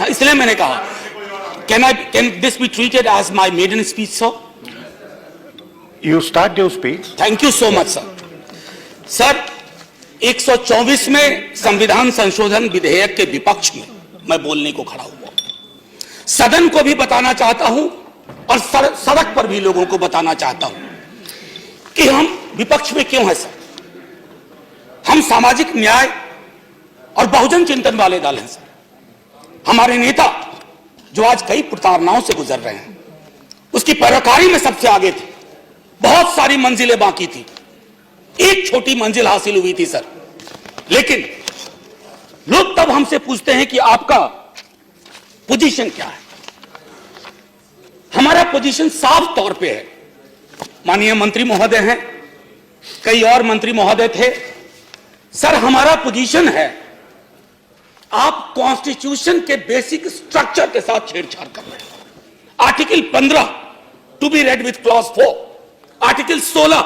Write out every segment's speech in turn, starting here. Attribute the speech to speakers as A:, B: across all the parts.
A: था, इसलिए मैंने कहा can this be treated as my maiden speech sir?
B: You start your speech.
A: Thank you so much sir. Sir 124 में संविधान संशोधन विधेयक के विपक्ष में मैं बोलने को खड़ा हुआ, सदन को भी बताना चाहता हूं और सड़क पर भी लोगों को बताना चाहता हूं कि हम विपक्ष में क्यों हैं सर। हम सामाजिक न्याय और बहुजन चिंतन वाले दल हैं सर। हमारे नेता जो आज कई प्रताड़नाओं से गुजर रहे हैं, उसकी पैरोकारी में सबसे आगे थे। बहुत सारी मंजिलें बाकी थी, एक छोटी मंजिल हासिल हुई थी सर। लेकिन लोग तब हमसे पूछते हैं कि आपका पोजीशन क्या है। हमारा पोजीशन साफ तौर पे है। माननीय मंत्री महोदय हैं, कई और मंत्री महोदय थे सर। हमारा पोजीशन है, आप कॉन्स्टिट्यूशन के बेसिक स्ट्रक्चर के साथ छेड़छाड़ कर रहे हैं। Article 15 to be read with clause 4, article 16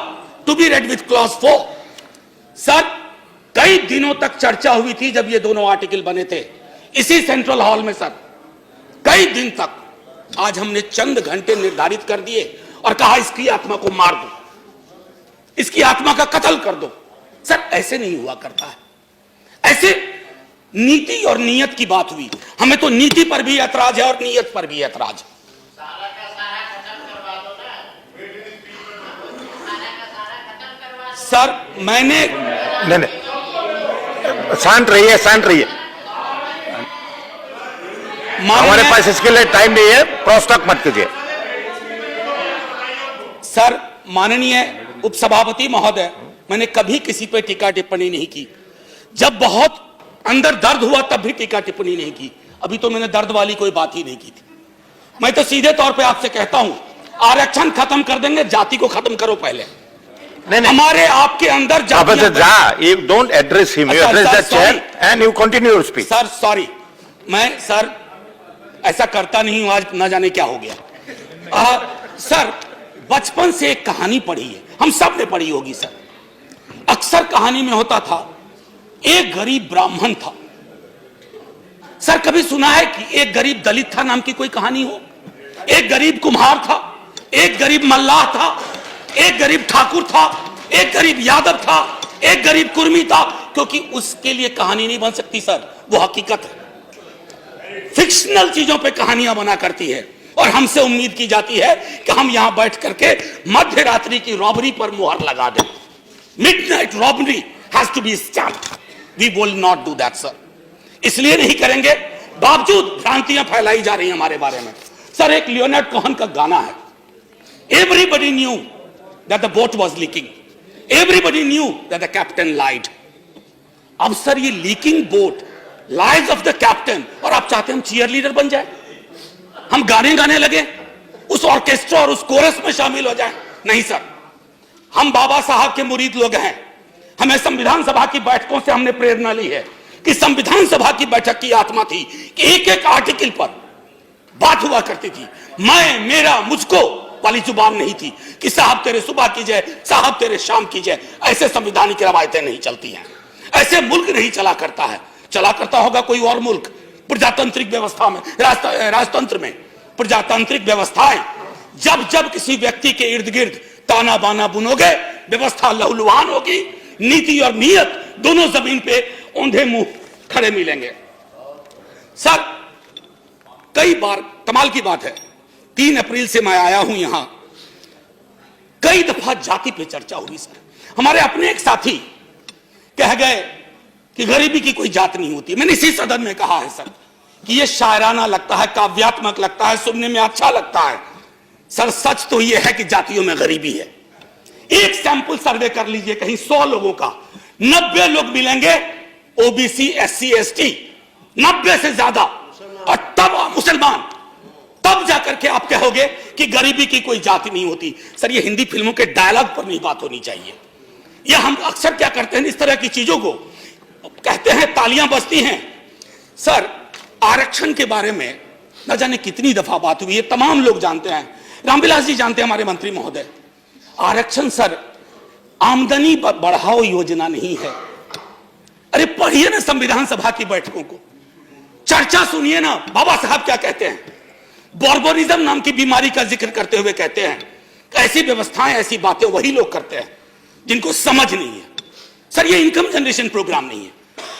A: to be read with clause 4। Sir कई दिनों तक चर्चा हुई थी जब ये दोनों आर्टिकल बने थे इसी सेंट्रल हॉल में सर, कई दिन तक। आज हमने चंद घंटे निर्धारित कर दिए और कहा इसकी आत्मा को मार दो, इसकी आत्मा का कत्ल कर दो। सर ऐसे नहीं हुआ करता है, ऐसे नीति और नीयत की बात हुई। हमें तो नीति पर भी ऐतराज है और नीयत पर भी ऐतराज है। सर मैंने
B: नहीं, शांत रहिए, शांत रहिए। हमारे पास इसके लिए टाइम नहीं है, क्रॉस टॉक मत कीजिए।
A: सर माननीय उपसभापति महोदय, मैंने कभी किसी पे टीका टिप्पणी नहीं की। जब बहुत अंदर दर्द हुआ तब भी टीका टिप्पणी नहीं की। अभी तो मैंने दर्द वाली कोई बात ही नहीं की थी। मैं तो सीधे तौर पे आपसे कहता हूं, आरक्षण खत्म कर देंगे, जाति को खत्म करो पहले।
B: नहीं,
A: हमारे आपके अंदर
B: you don't address him, you address the chair and you continue your speech.
A: Sir sorry, मैं सर ऐसा करता नहीं हूं, आज न जाने क्या हो गया। सर बचपन से एक कहानी पढ़ी है, हम सब ने पढ़ी होगी सर। अक्सर कहानी में होता था, एक गरीब ब्राह्मण था। सर कभी सुना है कि एक गरीब दलित था नाम की कोई कहानी हो? एक गरीब कुम्हार था, एक गरीब मल्लाह था, एक गरीब ठाकुर था, एक गरीब यादव था, एक गरीब कुर्मी था। क्योंकि उसके लिए कहानी नहीं बन सकती सर, वो हकीकत है। फिक्शनल चीजों पे कहानियां बना करती है और हमसे उम्मीद की जाती है कि हम यहां बैठ करके मध्य रात्रि की रॉबरी पर मुहर लगा दें। Midnight robbery has to be stopped. We will not do that sir. इसलिए नहीं करेंगे, बावजूद भ्रांतियां फैलाई जा रही हैं हमारे बारे में। सर एक लियोनार्ड कोहेन का गाना है, everybody knew that the boat was leaking, everybody knew that the captain lied। अब सर ये leaking boat, lies of the captain, और आप चाहते हैं हम चीयर लीडर बन जाए, हम गाने गाने लगे, उस ऑर्केस्ट्रा और उस कोरस में शामिल हो जाए? नहीं सर, हम बाबा साहब के मुरीद लोग हैं। हमें संविधान सभा की बैठकों से हमने प्रेरणा ली है कि संविधान सभा की बैठक की आत्मा थी कि एक एक आर्टिकल पर बात हुआ करती थी। मैं, मेरा, मुझको वाली जुबान नहीं थी कि साहब तेरे सुबह की जय, साहब तेरे शाम की जय। ऐसे संविधानिक रवायतें नहीं चलती हैं, ऐसे मुल्क नहीं चला करता है। चला करता होगा कोई और मुल्क, प्रजातांत्रिक व्यवस्था में, राजतंत्र में। प्रजातांत्रिक व्यवस्थाएं, जब जब किसी व्यक्ति के इर्द गिर्द ताना बाना बुनोगे, व्यवस्था लहूलुहान होगी, नीति और नीयत दोनों जमीन पे औंधे मुंह खड़े मिलेंगे। सर कई बार, कमाल की बात है, 3 अप्रैल से मैं आया हूं यहां, कई दफा जाति पे चर्चा हुई सर। हमारे अपने एक साथी कह गए कि गरीबी की कोई जात नहीं होती। मैंने इसी सदन में कहा है सर कि यह शायराना लगता है, काव्यात्मक लगता है, सुनने में अच्छा लगता है। सर सच तो यह है कि जातियों में गरीबी है। एक सैंपल सर्वे कर लीजिए कहीं 100 लोगों का, 90 लोग मिलेंगे ओबीसी, एससी, एसटी, 90 से ज्यादा, और तब मुसलमान। तब जाकर के आप कहोगे कि गरीबी की कोई जाति नहीं होती। सर ये हिंदी फिल्मों के डायलॉग पर नहीं बात होनी चाहिए। ये हम अक्सर क्या करते हैं, इस तरह की चीजों को कहते हैं, तालियां बजती हैं। सर आरक्षण के बारे में न जाने कितनी दफा बात हुई है, तमाम लोग जानते हैं, रामविलास जी जानते हैं, हमारे मंत्री महोदय। आरक्षण सर आमदनी बढ़ाओ योजना नहीं है। अरे पढ़िए ना संविधान सभा की बैठकों को, चर्चा सुनिए ना, बाबा साहब क्या कहते हैं, बॉर्बोरिज्म नाम की बीमारी का जिक्र करते हुए कहते हैं ऐसी व्यवस्थाएं, ऐसी बातें वही लोग करते हैं जिनको समझ नहीं है। सर ये इनकम जनरेशन प्रोग्राम नहीं है,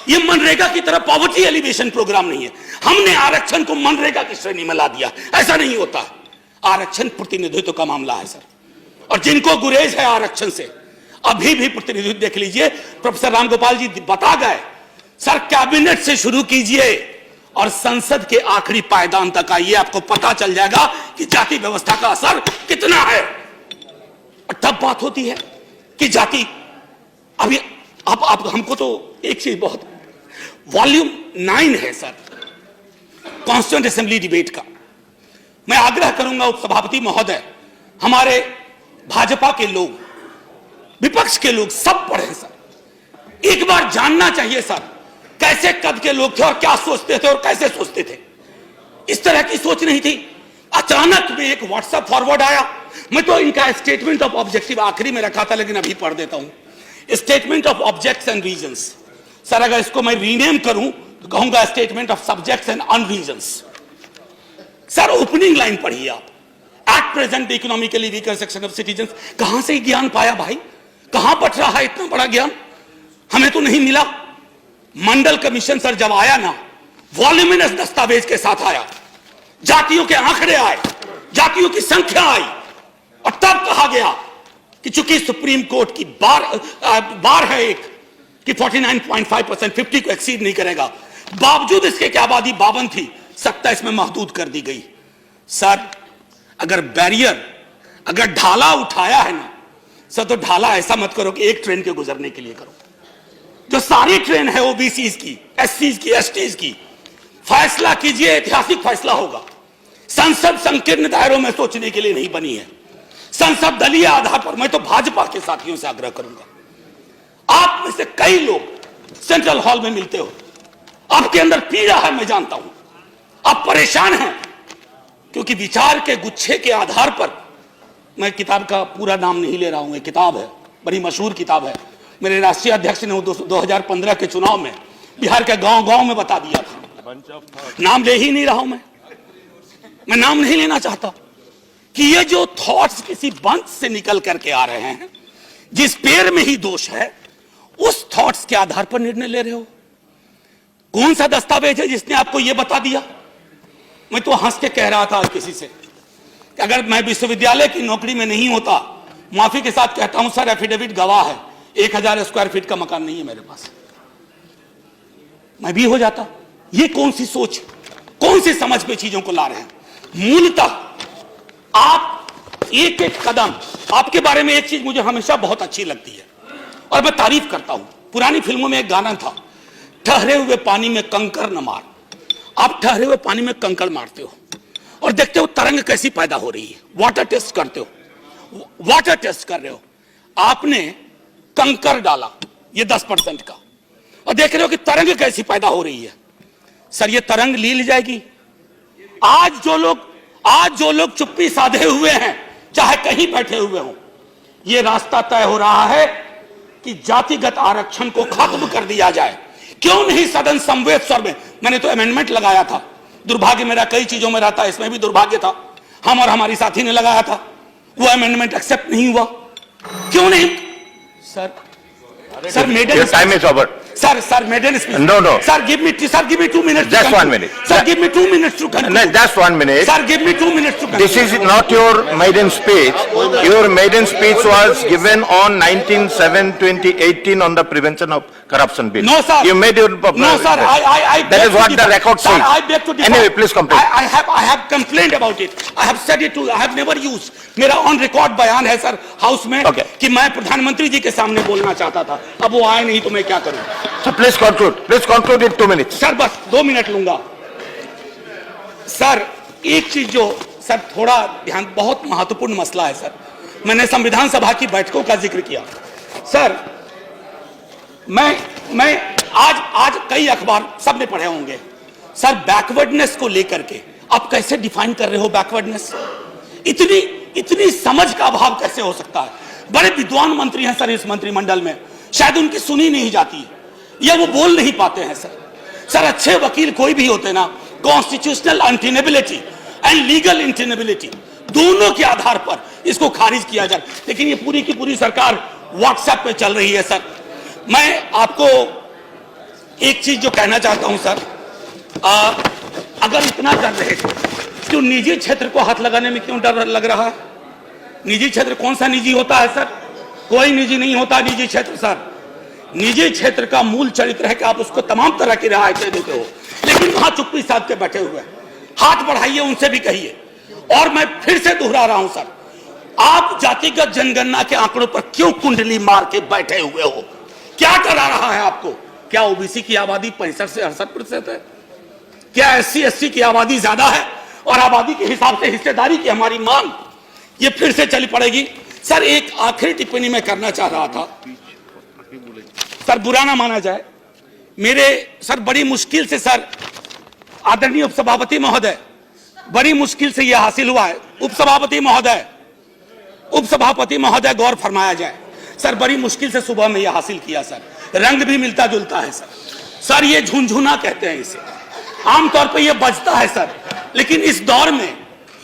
A: ये मनरेगा की तरह पॉवर्टी एलिवेशन प्रोग्राम नहीं है। हमने आरक्षण को मनरेगा की श्रेणी में ला दिया, ऐसा नहीं होता। आरक्षण प्रतिनिधित्व का मामला है सर, और जिनको गुरेज है आरक्षण से, अभी भी प्रतिनिधित्व देख लीजिए। प्रोफेसर रामगोपाल जी बता गए, सर कैबिनेट से शुरू कीजिए और संसद के आखिरी पायदान तक आइए, आपको पता चल जाएगा कि जाति व्यवस्था का असर कितना है। और तब बात होती है कि जाति, अभी आप हमको तो एक चीज बहुत, वॉल्यूम 9 है सर कॉन्स्टिट्यूएंट असेंबली डिबेट का। मैं आग्रह करूंगा उपसभापति महोदय, हमारे भाजपा के लोग, विपक्ष के लोग सब पढ़े सर, एक बार जानना चाहिए सर कैसे कद के लोग थे और क्या सोचते थे और कैसे सोचते थे। इस तरह की सोच नहीं थी। अचानक में एक व्हाट्सएप फॉरवर्ड आया, मैं तो इनका स्टेटमेंट ऑफ ऑब्जेक्टिव आखिरी में रखा था लेकिन अभी पढ़ देता हूं। Statement of objects and reasons, sir अगर इसको मैं रीनेम करूं तो कहूंगा statement of subjects and unreasons. Sir opening line पढ़िए आप, at present economically weaker section of citizens. कहां से ज्ञान पाया भाई, कहां बट रहा है इतना बड़ा ज्ञान, हमें तो नहीं मिला। मंडल कमीशन सर जब आया ना, वॉल्यूमिनस दस्तावेज के साथ आया, जातियों के आंकड़े आए, जातियों की संख्या आई, और तब कहा गया कि चूंकि सुप्रीम कोर्ट की बार है एक कि 49.5% 50 को एक्सीड नहीं करेगा, बावजूद इसके कि आबादी 52 थी, 27 में महदूद कर दी गई। सर अगर बैरियर, अगर ढाला उठाया है ना सर, तो ढाला ऐसा मत करो कि एक ट्रेन के गुजरने के लिए करो। जो सारी ट्रेन है ओबीसीज की, एससीज की, एसटीज की, फैसला कीजिए, ऐतिहासिक फैसला होगा। संसद संकीर्ण दायरों में सोचने के लिए नहीं बनी है। संसद दलीय आधार पर, मैं तो भाजपा के साथियों से आग्रह करूंगा, आप में से कई लोग सेंट्रल हॉल में मिलते हो, आपके अंदर पीड़ा है, मैं जानता हूं, आप परेशान हैं, क्योंकि विचार के गुच्छे के आधार पर, मैं किताब का पूरा नाम नहीं ले रहा हूं, एक किताब है, बड़ी मशहूर किताब है, मेरे राष्ट्रीय अध्यक्ष ने 2015 के चुनाव में बिहार के गांव-गांव में बता दिया था। नाम ले ही नहीं रहा हूं मैं नाम नहीं लेना चाहता, कि ये जो थॉट्स किसी बंच से निकल करके आ रहे हैं, जिस पेड़ में ही दोष है, उस थॉट्स के आधार पर निर्णय ले रहे हो। कौन सा दस्तावेज है जिसने आपको यह बता दिया? मैं तो हंस के कह रहा था किसी से कि अगर मैं विश्वविद्यालय की नौकरी में नहीं होता, माफी के साथ कहता हूं सर, एफिडेविट गवाह है, 1000 स्क्वायर फीट का मकान नहीं है मेरे पास, मैं भी हो जाता। ये कौन सी सोच, कौन सी समझ पे चीजों को ला रहे हैं? मूलतः आप एक एक कदम, आपके बारे में एक चीज मुझे हमेशा बहुत अच्छी लगती है और मैं तारीफ करता हूं। पुरानी फिल्मों में एक गाना था, ठहरे हुए पानी में कंकर न मार। आप ठहरे हुए पानी में कंकड़ मारते हो और देखते हो तरंग कैसी पैदा हो रही है, वाटर टेस्ट करते हो, वाटर टेस्ट कर रहे हो, आपने कंकर डाला ये 10% का और देख रहे हो कि तरंग कैसी पैदा हो रही है। सर ये तरंग ली जाएगी। आज जो लोग चुप्पी साधे हुए हैं, चाहे कहीं बैठे हुए हो, ये रास्ता तय हो रहा है कि जातिगत आरक्षण को खत्म कर दिया जाए। क्यों नहीं सदन समवेत स्वर में? मैंने तो अमेंडमेंट लगाया था, दुर्भाग्य मेरा कई चीजों में रहता है, इसमें भी दुर्भाग्य था, हम और हमारी साथी ने लगाया था, वो अमेंडमेंट एक्सेप्ट नहीं हुआ। क्यों नहीं? Sir maiden
B: time is over.
A: Sir, maiden speech.
B: No.
A: Sir, give me 2 minutes.
B: Just 1 minute.
A: Sir, give me 2 minutes to conclude.
B: No, just 1 minute.
A: Sir, give me 2 minutes to conclude.
B: This is not your maiden speech. Your maiden speech was given on 19/7/2018 on the Prevention of Corruption Bill.
A: No, sir.
B: You made your...
A: No, sir. I
B: that is what the record says.
A: Sir, I beg to differ.
B: Anyway, please complain.
A: I have complained about it. I have said it too. I have never used. मेरा on record बयान है sir house में कि मैं प्रधानमंत्री जी के सामने बोलना चाहता था, अब वो आए नहीं तो मैं क्या करूं?
B: So please conclude in 2 minutes.
A: Sir बस 2 मिनट लूंगा। सर एक चीज जो सर थोड़ा ध्यान, बहुत महत्वपूर्ण मसला है सर, मैंने संविधान सभा की बैठकों का जिक्र किया सर। मैं आज कई अखबार सबने पढ़े होंगे सर, बैकवर्डनेस को लेकर के आप कैसे डिफाइन कर रहे हो? बैकवर्डनेस, इतनी समझ का अभाव कैसे हो सकता है? बड़े विद्वान मंत्री हैं सर इस मंत्रिमंडल में, शायद उनकी सुनी नहीं जाती है या वो बोल नहीं पाते हैं सर। सर अच्छे वकील कोई भी होते ना, कॉन्स्टिट्यूशनल अनटेनेबिलिटी एंड लीगल इंटेनेबिलिटी दोनों के आधार पर इसको खारिज किया जाए, लेकिन ये पूरी की पूरी सरकार व्हाट्सएप पे चल रही है। सर मैं आपको एक चीज जो कहना चाहता हूं सर, अगर इतना कर रहे थे तो निजी क्षेत्र को हाथ लगाने में क्यों डर लग रहा है? निजी क्षेत्र कौन सा निजी होता है सर? कोई निजी नहीं होता निजी क्षेत्र सर। निजी क्षेत्र का मूल चरित्र है कि आप उसको तमाम तरह की रियायतें देते हो, लेकिन वहां चुप्पी साध के बैठे हुए हैं। हाथ बढ़ाइए, उनसे भी कहिए। और मैं फिर से दोहरा रहा हूं सर, आप जातिगत जनगणना के आंकड़ों पर क्यों कुंडली मार के बैठे हुए हो? क्या डरा रहा है आपको? क्या ओबीसी की आबादी 65 से 68% है? क्या SC ST की आबादी ज्यादा है और आबादी के हिसाब से हिस्सेदारी की हमारी मांग ये फिर से चली पड़ेगी? सर एक आखिरी टिप्पणी मैं करना चाह रहा था सर, बुरा ना माना जाए मेरे सर, बड़ी मुश्किल से सर आदरणीय उपसभापति महोदय, बड़ी मुश्किल से यह हासिल हुआ है। उपसभापति महोदय गौर फरमाया जाए सर, बड़ी मुश्किल से सुबह में यह हासिल किया सर। रंग भी मिलता जुलता है सर। सर ये झुनझुना कहते हैं इसे, आमतौर पर यह बजता है सर, लेकिन इस दौर में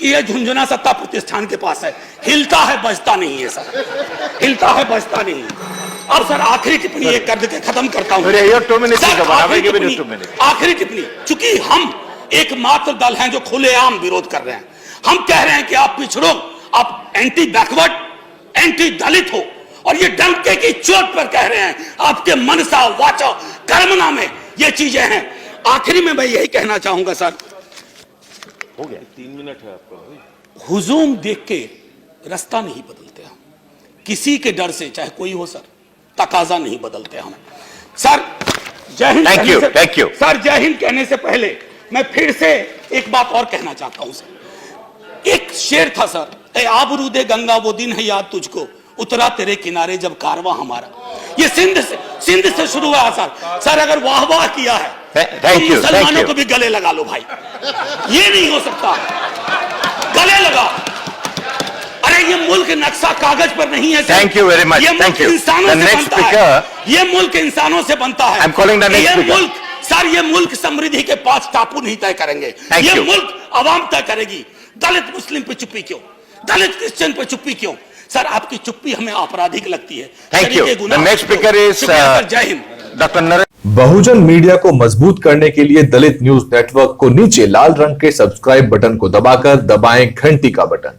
A: यह झुनझुना सत्ता प्रतिष्ठान के पास है, हिलता है बजता नहीं है सर, हिलता है बजता नहीं है। अब सर आखिरी टिप्पणी एक कर देके खत्म करता हूं। आखिरी टिप्पणी, चूंकि हम एकमात्र दल हैं जो खुलेआम विरोध कर रहे हैं, हम कह रहे हैं कि आप पिछड़ो, आप एंटी बैकवर्ड, एंटी दलित हो, और ये डंके की चोट पर कह रहे हैं, आपके मनसा वाचा कर्मना में ये चीजें हैं। आखिरी में मैं यही कहना चाहूंगा सर, हो गया 3 मिनट है आपका। हुजूम देख के रास्ता नहीं बदलते हम, किसी के डर से चाहे कोई हो सर, तकाजा नहीं बदलते हम सर। जय हिंद।
B: Thank you
A: sir. जय हिंद कहने से पहले मैं फिर से एक बात और कहना चाहता हूं सर। एक शेर था सर, ए आबरूदे गंगा वो दिन है याद तुझको, उतरा तेरे किनारे जब कारवां हमारा। ये सिंध से शुरू हुआ सर। सर अगर वाह वाह किया है तो मुसलमानों को भी गले लगा लो भाई, ये नहीं हो सकता, गले लगा। अरे ये मुल्क नक्शा कागज पर नहीं है sir.
B: Thank you very much.
A: ये मुल्क इंसानों से बनता है, ये मुल्क इंसानों से बनता है। ये मुल्क सर, ये मुल्क समृद्धि के 5 टापू नहीं तय करेंगे, ये मुल्क आवाम तय करेगी। दलित मुस्लिम पे चुप्पी क्यों, दलित क्रिश्चियन पे चुप्पी क्यों? सर आपकी चुप्पी हमें आपराधिक लगती है।
B: Thank you. Next speaker is
A: जय हिंद।
B: डॉक्टर नरेंद्र।
C: बहुजन मीडिया को मजबूत करने के लिए दलित न्यूज नेटवर्क को नीचे लाल रंग के सब्सक्राइब बटन को दबाकर दबाएं घंटी का बटन।